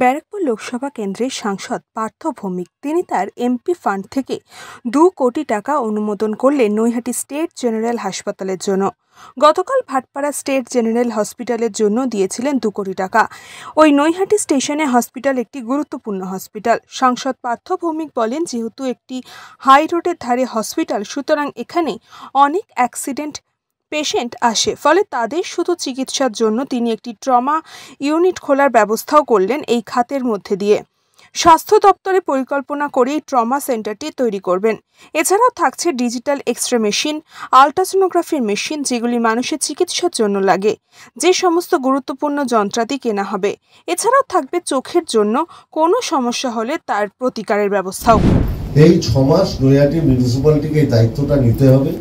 ব্যারাকপুর লোকসভা কেন্দ্রের সাংসদ পার্থ ভৌমিক তিনি তার এমপি ফান্ড থেকে 2 কোটি টাকা অনুমোদন করলেন নৈহাটি স্টেট জেনারেল হাসপাতালের জন্য। গতকাল ভাটপাড়া স্টেট জেনারেল হসপিটালের জন্য দিয়েছিলেন 2 কোটি টাকা। ওই নৈহাটি স্টেশনে হসপিটাল একটি গুরুত্বপূর্ণ হসপিটাল। সাংসদ পার্থ ভৌমিক বলেন, যেহেতু একটি হাই রোডের ধারে হসপিটাল, সুতরাং এখানে অনেক অ্যাক্সিডেন্ট পেশেন্ট আসে, ফলে তাদের শুধু চিকিৎসার জন্য তিনি একটি ট্রমা ইউনিট খোলার ব্যবস্থাও করলেন এই খাতের মধ্যে দিয়ে। স্বাস্থ্য দপ্তরে পরিকল্পনা করে এই ট্রমা সেন্টারটি তৈরি করবেন। এছাড়াও থাকছে ডিজিটাল এক্সরে মেশিন, আল্ট্রাসোনোগ্রাফির মেশিন, যেগুলি মানুষের চিকিৎসার জন্য লাগে, যে সমস্ত গুরুত্বপূর্ণ যন্ত্রাদি কেনা হবে। এছাড়াও থাকবে চোখের জন্য কোনো সমস্যা হলে তার প্রতিকারের ব্যবস্থাও। এই 6 মাস নৈহাটি মিউনিসিপ্যালিটিকে এই দায়িত্বটা নিতে হবে।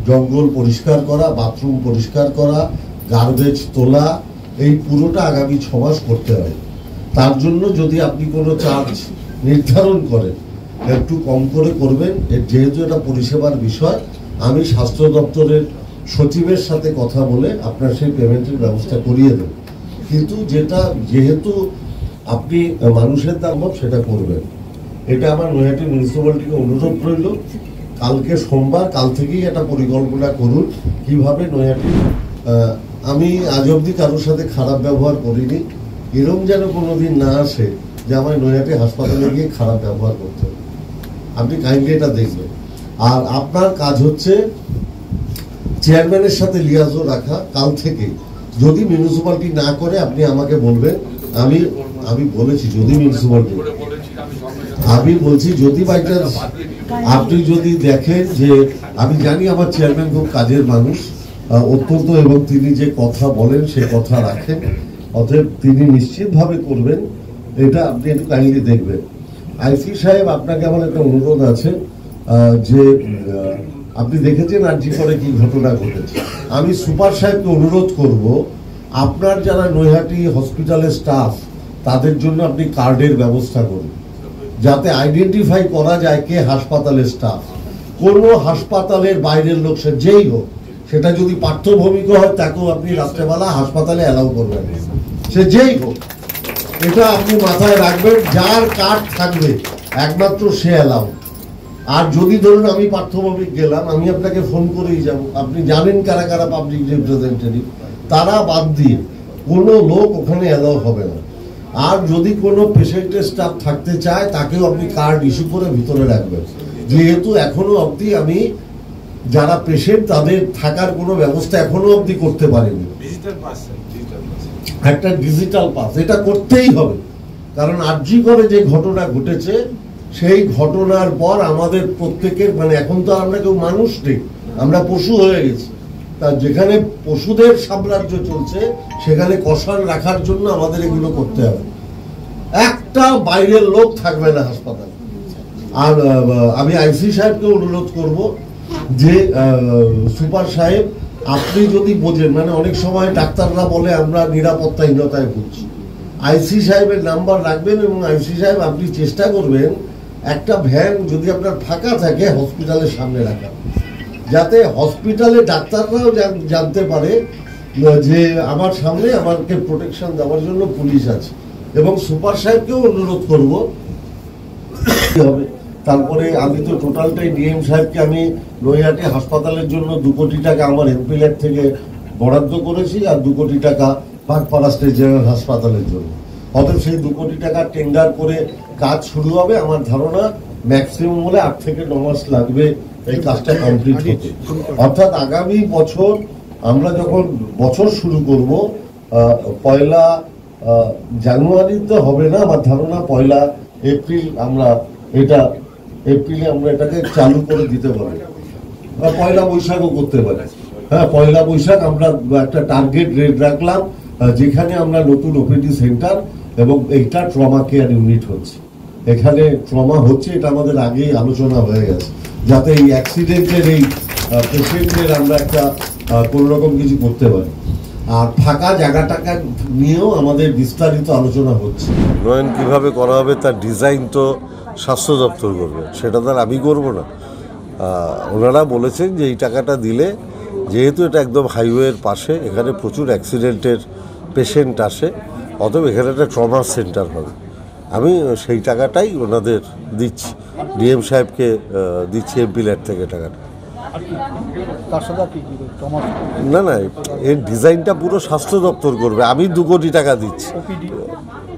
জঙ্গল পরিষ্কার করা, বাথরুম পরিষ্কার করা, গার্বেজ তোলা, এই পুরোটা আগামী 6 মাস করতে হবে। তার জন্য যদি আপনি কোনো চার্জ নির্ধারণ করেন, একটু কম করে করবেন। যেহেতু এটা পরিষেবার বিষয়, আমি স্বাস্থ্য দপ্তরের সচিবের সাথে কথা বলে আপনার সেই পেমেন্টের ব্যবস্থা করিয়ে দেব। কিন্তু যেহেতু আপনি মানুষের দাম সেটা করবেন, এটা আমার নৈহাটি মিউনিসিপ্যালিটিকে অনুরোধ রইল। কালকে সোমবার, কাল থেকেই একটা পরিকল্পনা করুন কিভাবে নৈহাটি। আমি আজ অব্দি কারোর সাথে খারাপ ব্যবহার করিনি, এরকম যেন কোনোদিন না আসে যে আমার নৈহাটি হাসপাতালে গিয়ে খারাপ ব্যবহার করতে হবে। আপনি কাইন্ডলি এটা দেখবেন। আর আপনার কাজ হচ্ছে চেয়ারম্যানের সাথে লিয়াজও রাখা। কাল থেকে যদি মিউনিসিপ্যালিটি না করে আপনি আমাকে বলবেন। আমি বলেছি যদি মিউনিসিপ্যালিটি, আমি বলছি যদি বাই চান্স আপনি যদি দেখেন যে, আমি জানি আমার চেয়ারম্যান খুব কাজের মানুষ অত্যন্ত, এবং তিনি যে কথা বলেন সে কথা রাখেন, অতএব তিনি নিশ্চিতভাবে করবেন। এটা আপনি একটু কাইন্ডলি দেখবেন। আইসি সাহেব, আপনাকে আমার একটা অনুরোধ আছে যে আপনি দেখেছেন আরজি করে কি ঘটনা ঘটেছে। আমি সুপার সাহেবকে অনুরোধ করব, আপনার যারা নৈহাটি হসপিটালের স্টাফ তাদের জন্য আপনি কার্ডের ব্যবস্থা করুন, যাতে আইডেন্টিফাই করা যায় কে হাসপাতালের স্টাফ। কোনো হাসপাতালের বাইরের লোক সে যেই হোক, সেটা যদি পার্থ ভৌমিক হয় তাকেও আপনি রাত্রেবেলা হাসপাতালে অ্যালাউ করবেন, সে যেই হোক। এটা আপনি মাথায় রাখবেন, যার কার্ড থাকবে একমাত্র সে অ্যালাউ। আর যদি ধরুন আমি পার্থ ভৌমিক গেলাম, আমি আপনাকে ফোন করেই যাব, আপনি জানেন কারা কারা পাবলিক রিপ্রেজেন্টেটিভ, তারা বাদ দিয়ে কোনো লোক ওখানে অ্যালাউ হবে না। আর যদি কোনো পেশেন্টের স্টাফ থাকতে চায় তাকেও আপনি কার্ড ইস্যু করে ভিতরে রাখবেন। যেহেতু এখনো অবধি আমি যারা পেশেন্ট তাদের থাকার কোনো ব্যবস্থা এখনো অবধি করতে পারিনি। একটা ডিজিটাল পাস এটা করতেই হবে, কারণ আরজি করে যে ঘটনা ঘটেছে সেই ঘটনার পর আমাদের প্রত্যেকের, মানে এখন তো আমরা কেউ মানুষ নেই, আমরা পশু হয়ে গেছি। তা যেখানে পশুদের সাম্রাজ্য চলছে সেখানে কষান রাখার জন্য আমাদের এগুলো করতে হবে। একটা বাইরের লোক থাকবে না হাসপাতালে। আর আমি আইসি সাহেবকে অনুরোধ করব যে সুপার সাহেব, আপনি যদি বোঝেন, মানে অনেক সময় ডাক্তাররা বলে আমরা নিরাপত্তাহীনতায় ভুগছি, আইসি সাহেবের নাম্বার রাখবেন এবং আইসি সাহেব আপনি চেষ্টা করবেন একটা ভ্যান যদি আপনার ফাঁকা থাকে হসপিটালের সামনে রাখা, যাতে হসপিটালে ডাক্তাররাও জানতে পারে যে আমার সামনে আমাকে প্রোটেকশন দেওয়ার জন্য পুলিশ আছে। এবং সুপার সাহেবকেও অনুরোধ করব হবে। তারপরে আমি তো টোটালটাই ডিএম সাহেবকে আমি নৈহাটি হাসপাতালের জন্য 2 কোটি টাকা আমার এমপিল্যাট থেকে বরাদ্দ করেছি, আর 2 কোটি টাকা ভাটপাড়া স্টেট জেনারেল হাসপাতালের জন্য। অতএব সেই 2 কোটি টাকা টেন্ডার করে কাজ শুরু হবে। আমার ধারণা ম্যাক্সিমাম হলে 8 থেকে 9 মাস লাগবে এই কাজটা কমপ্লিট হতে। অর্থাৎ আগামী বছর আমরা যখন বছর শুরু করব, 1 জানুয়ারিতে হবে না, আমার ধারণা 1 এপ্রিল আমরা এপ্রিলে আমরা এটাকে চালু করে দিতে পারি, বা 1 বৈশাখও করতে পারি। হ্যাঁ, 1 বৈশাখ আমরা একটা টার্গেট রেট রাখলাম, যেখানে আমরা নতুন ওপিডি সেন্টার এবং এইটা ট্রমা কেয়ার ইউনিট হচ্ছে। এখানে ট্রমা হচ্ছে, এটা আমাদের আগেই আলোচনা হয়ে গেছে, যাতে এই অ্যাক্সিডেন্টের এই পেশেন্টের আমরা একটা কোনো রকম কিছু করতে পারি। আর ফাঁকা জায়গাটাকে নিয়েও আমাদের বিস্তারিত আলোচনা হচ্ছে। উন্নয়ন কীভাবে করা হবে তার ডিজাইন তো স্বাস্থ্য দপ্তর করবে, সেটা তার আমি করবো না। ওনারা বলেছেন যে এই টাকাটা দিলে, যেহেতু এটা একদম হাইওয়ের পাশে, এখানে প্রচুর অ্যাক্সিডেন্টের পেশেন্ট আসে, অতএব এখানে একটা ট্রমা সেন্টার হবে। আমি সেই টাকাটাই ওনাদের দিচ্ছি, ডিএম সাহেবকে দিচ্ছি এমপি ল্যাড থেকে টাকাটা। না না, এর ডিজাইনটা পুরো স্বাস্থ্য দপ্তর করবে, আমি 2 কোটি টাকা দিচ্ছি।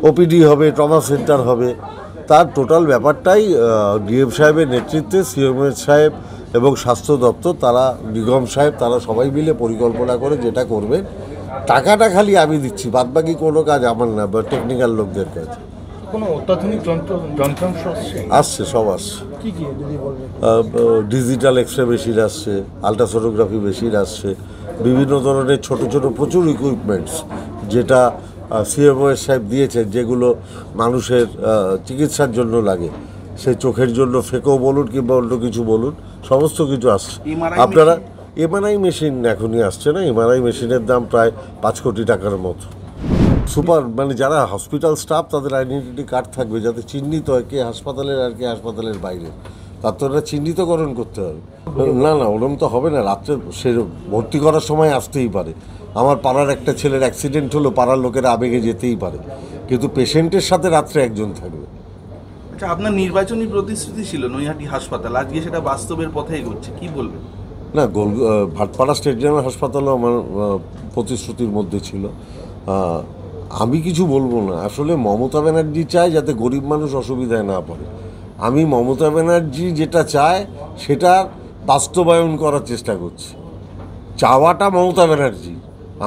ওপিডি হবে, ট্রমা সেন্টার হবে, তার টোটাল ব্যাপারটাই ডিএম সাহেবের নেতৃত্বে সিএমএস সাহেব এবং স্বাস্থ্য দপ্তর, তারা নিগম সাহেব, তারা সবাই মিলে পরিকল্পনা করে যেটা করবেন। টাকাটা খালি আমি দিচ্ছি, বাদবাকি কোনো কাজ আমার না, বা টেকনিক্যাল লোকদের কাজ। কোনো অত্যাধুনিক যন্ত্রাংশ আসছে, সব আসছে। কি কি যদি বলবেন? ডিজিটাল এক্স রে মেশিন আসছে, আলট্রাসোনোগ্রাফি মেশিন আসছে, বিভিন্ন ধরনের ছোট ছোট প্রচুর ইকুইপমেন্টস যেটা সিএমওএস সাহেব দিয়েছেন, যেগুলো মানুষের চিকিৎসার জন্য লাগে, সে চোখের জন্য ফেকো বলুন কিংবা অন্য কিছু বলুন, সমস্ত কিছু আসছে। আপনারা এমআরআই মেশিন এখনই আসছে না, এমআরআই মেশিনের দাম প্রায় 5 কোটি টাকার মতো। সুপার মানে যারা হসপিটাল স্টাফ, তাদের আইডেন্টিটি কার্ড থাকবে, যাতে চিহ্নিত হয় কে হাসপাতালের আর কে হাসপাতালের বাইরে, তার তো ওরা চিহ্নিতকরণ করতে হবে। না না, ওরম তো হবে না, রাত্রে সে ভর্তি করার সময় আসতেই পারে। আমার পাড়ার একটা ছেলের অ্যাক্সিডেন্ট হলো, পাড়ার লোকেরা আবেগে যেতেই পারে, কিন্তু পেশেন্টের সাথে রাত্রে একজন থাকবে। আচ্ছা, আপনার নির্বাচনী প্রতিশ্রুতি ছিল নৈহাটি হাসপাতাল, আজকে সেটা বাস্তবের পথে এগোচ্ছে, কি বলবেন? না, ভাটপাড়া স্টেট জেনারেল হাসপাতালও আমার প্রতিশ্রুতির মধ্যে ছিল। আমি কিছু বলবো না, আসলে মমতা ব্যানার্জি চায় যাতে গরিব মানুষ অসুবিধায় না পড়ে। আমি মমতা ব্যানার্জি যেটা চায় সেটা বাস্তবায়ন করার চেষ্টা করছি। চাওয়াটা মমতা ব্যানার্জি,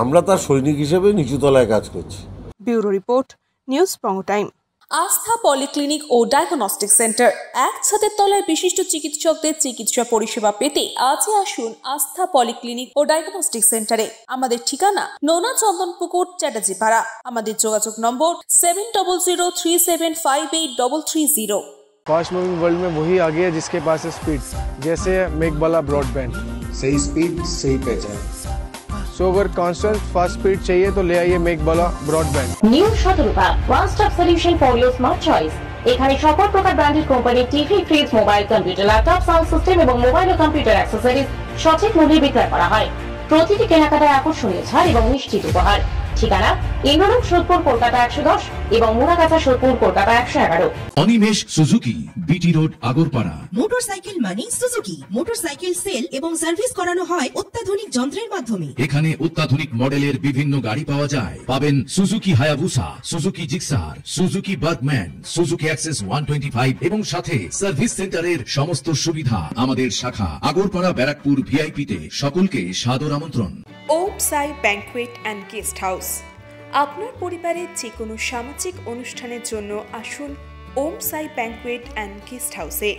আমরা তার সৈনিক হিসেবে নিচুতলায় কাজ করছি। ব্যুরো রিপোর্ট, নিউজ বঙ্গ টাইম। আস্থা পলিক্লিনিক ও ডায়াগনস্টিক সেন্টার, এক ছাদের তলায় বিশিষ্ট চিকিৎসকদের চিকিৎসা পরিষেবা পেতে আজই আসুন আস্থা পলিক্লিনিক ও ডায়াগনস্টিক সেন্টারে। আমাদের ঠিকানা নোনা চন্দনপুকুর, চ্যাটার্জিপাড়া। আমাদের যোগাযোগ নম্বর 7003758330। फास्ट मूविंग वर्ल्ड में वही आगे है जिसके पास है स्पीड, जैसे मेघबाला ब्रॉडबैंड। सही स्पीड सही पहचान। सो अगर कांस्टेंट फास्ट स्पीड चाहिए तो ले आइए Meghbala broadband. New Shatarupa one stop solution for your smart choice. এখানে সকল প্রকার ব্র্যান্ডেড কোম্পানির TV, fridge, mobile, computer, laptop, sound system এবং মোবাইল ও কম্পিউটার অ্যাক্সেসরিজ সঠিক মূল্যে বিক্রয় করা হয়। প্রতিটি কেনাকাটায় আকর্ষণীয় ছাড় এবং নিশ্চিত উপহার। ঠিকানা ইন্দ্রনগর, সোদপুর, কলকাতা 110 এবং Muragachha, Sodepur, Kolkata 111। Animesh Suzuki, BT road, Agarpara. Motorcycle মানে সুজুকি। মোটরসাইকেল সেল এবং সার্ভিস করানো হয় অত্যাধুনিক যন্ত্রের মাধ্যমে। এখানে অত্যাধুনিক মডেলের বিভিন্ন গাড়ি পাওয়া যায়। পাবেন Suzuki Hayabusa, Suzuki Gixxer, Suzuki Bergman, Suzuki access 125 এবং সাথে সার্ভিস সেন্টারের সমস্ত সুবিধা। আমাদের শাখা আগরপাড়া, ব্যারাকপুর ভিআইপি তে। সকলকে সাদর আমন্ত্রণ। ওম সাই ব্যাংকুয়েট অ্যান্ড গেস্ট হাউস। আপনার পরিবারের যে কোনো সামাজিক অনুষ্ঠানের জন্য আসুন ওম সাই ব্যাংকুয়েট অ্যান্ড গেস্ট হাউসে।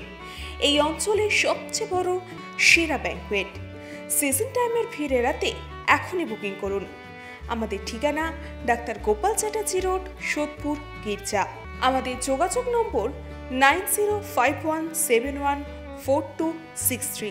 এই অঞ্চলের সবচেয়ে বড় সেরা ব্যাংকুয়েট। সিজন টাইমের ভিড় এড়াতে এখনই বুকিং করুন। আমাদের ঠিকানা ডাক্তার গোপাল চ্যাটার্জি রোড, সোদপুর, গির্জা। আমাদের যোগাযোগ নম্বর 9051714263।